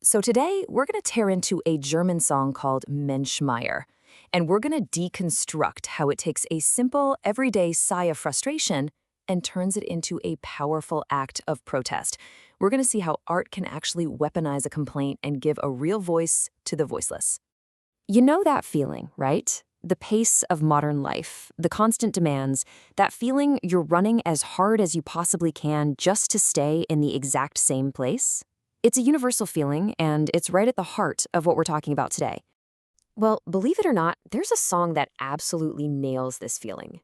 So today, we're going to tear into a German song called Mensch Meier, and we're going to deconstruct how it takes a simple, everyday sigh of frustration and turns it into a powerful act of protest. We're going to see how art can actually weaponize a complaint and give a real voice to the voiceless. You know that feeling, right? The pace of modern life, the constant demands, that feeling you're running as hard as you possibly can just to stay in the exact same place? It's a universal feeling, and it's right at the heart of what we're talking about today. Well, believe it or not, there's a song that absolutely nails this feeling.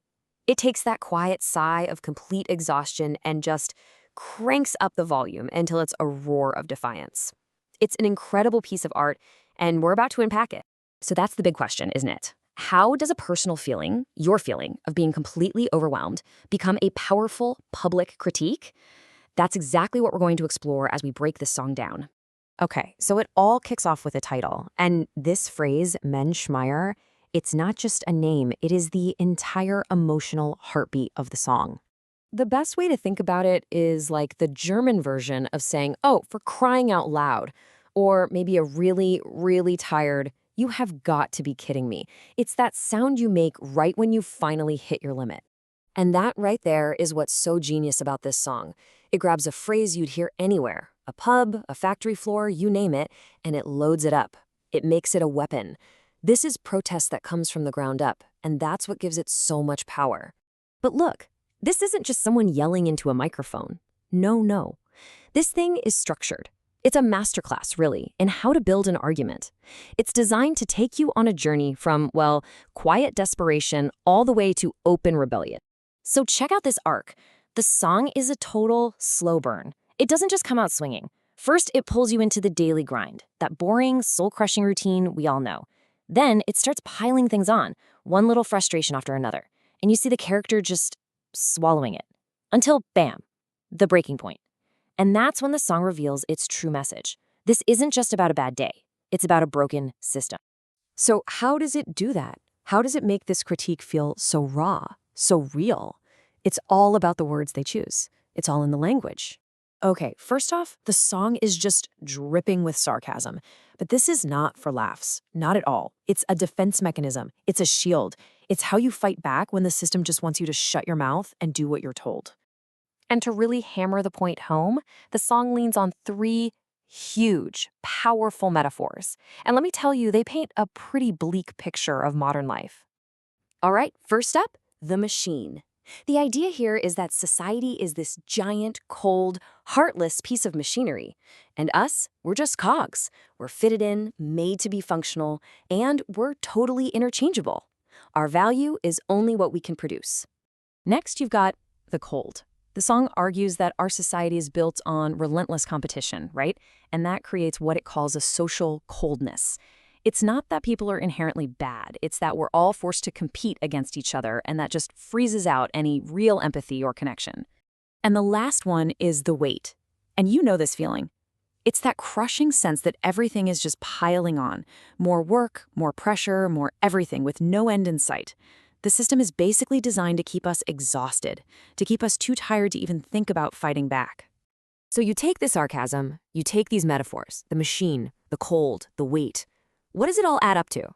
It takes that quiet sigh of complete exhaustion and just cranks up the volume until it's a roar of defiance. It's an incredible piece of art, and we're about to unpack it. So that's the big question, isn't it? How does a personal feeling, your feeling of being completely overwhelmed, become a powerful public critique? That's exactly what we're going to explore as we break this song down. Okay, so it all kicks off with a title. And this phrase, Mensch Meier, it's not just a name, it is the entire emotional heartbeat of the song. The best way to think about it is like the German version of saying, oh, for crying out loud, or maybe a really, really tired, you have got to be kidding me. It's that sound you make right when you finally hit your limit. And that right there is what's so genius about this song. It grabs a phrase you'd hear anywhere, a pub, a factory floor, you name it, and it loads it up. It makes it a weapon. This is protest that comes from the ground up, and that's what gives it so much power. But look, this isn't just someone yelling into a microphone. No. This thing is structured. It's a masterclass, really, in how to build an argument. It's designed to take you on a journey from, well, quiet desperation all the way to open rebellion. So check out this arc. The song is a total slow burn. It doesn't just come out swinging. First, it pulls you into the daily grind, that boring, soul-crushing routine we all know. Then it starts piling things on, one little frustration after another, and you see the character just swallowing it. Until, bam, the breaking point. And that's when the song reveals its true message. This isn't just about a bad day. It's about a broken system. So how does it do that? How does it make this critique feel so raw, so real? It's all about the words they choose. It's all in the language. Okay, first off, the song is just dripping with sarcasm. But this is not for laughs. Not at all. It's a defense mechanism. It's a shield. It's how you fight back when the system just wants you to shut your mouth and do what you're told. And to really hammer the point home, the song leans on three huge, powerful metaphors. And let me tell you, they paint a pretty bleak picture of modern life. All right, first up, the machine. The idea here is that society is this giant, cold, heartless piece of machinery. And us, we're just cogs. We're fitted in, made to be functional, and we're totally interchangeable. Our value is only what we can produce. Next, you've got the cold. The song argues that our society is built on relentless competition, right? And that creates what it calls a social coldness. It's not that people are inherently bad. It's that we're all forced to compete against each other, and that just freezes out any real empathy or connection. And the last one is the weight. And you know this feeling. It's that crushing sense that everything is just piling on. More work, more pressure, more everything with no end in sight. The system is basically designed to keep us exhausted, to keep us too tired to even think about fighting back. So you take the sarcasm, you take these metaphors, the machine, the cold, the weight. What does it all add up to?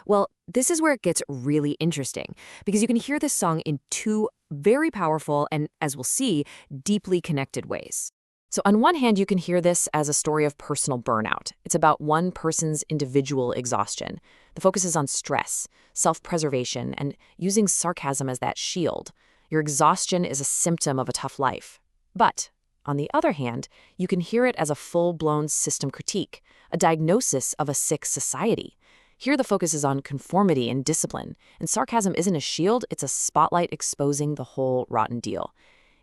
Well, this is where it gets really interesting, because you can hear this song in two very powerful and, as we'll see, deeply connected ways. So on one hand, you can hear this as a story of personal burnout. It's about one person's individual exhaustion. The focus is on stress, self-preservation, and using sarcasm as that shield. Your exhaustion is a symptom of a tough life. But on the other hand, you can hear it as a full-blown system critique, a diagnosis of a sick society. Here the focus is on conformity and discipline, and sarcasm isn't a shield, it's a spotlight exposing the whole rotten deal.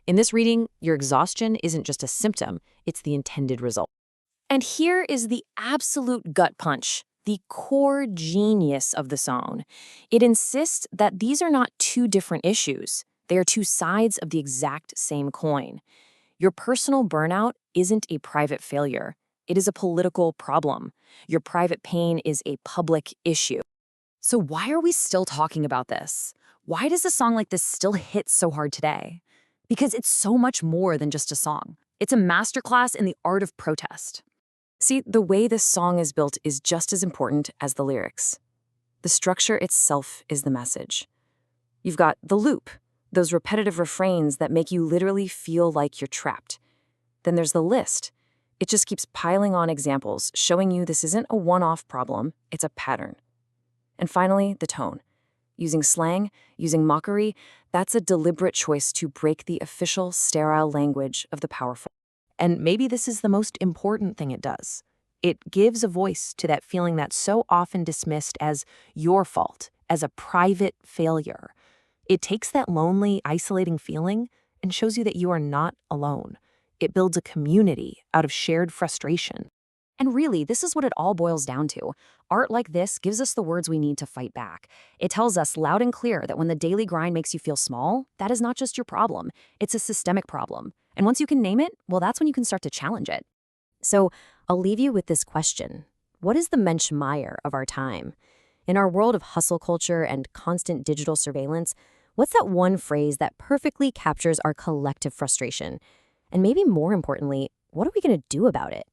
In this reading, your exhaustion isn't just a symptom, it's the intended result. And here is the absolute gut punch, the core genius of the song. It insists that these are not two different issues. They are two sides of the exact same coin. Your personal burnout isn't a private failure. It is a political problem. Your private pain is a public issue. So why are we still talking about this? Why does a song like this still hit so hard today? Because it's so much more than just a song. It's a masterclass in the art of protest. See, the way this song is built is just as important as the lyrics. The structure itself is the message. You've got the loop, those repetitive refrains that make you literally feel like you're trapped. Then there's the list. It just keeps piling on examples, showing you this isn't a one-off problem, it's a pattern. And finally, the tone. Using slang, using mockery, that's a deliberate choice to break the official, sterile language of the powerful. And maybe this is the most important thing it does. It gives a voice to that feeling that's so often dismissed as your fault, as a private failure. It takes that lonely, isolating feeling and shows you that you are not alone. It builds a community out of shared frustration. And really, this is what it all boils down to. Art like this gives us the words we need to fight back. It tells us loud and clear that when the daily grind makes you feel small, that is not just your problem. It's a systemic problem. And once you can name it, well, that's when you can start to challenge it. So I'll leave you with this question. What is the Mensch Meier of our time? In our world of hustle culture and constant digital surveillance, what's that one phrase that perfectly captures our collective frustration? And maybe more importantly, what are we going to do about it?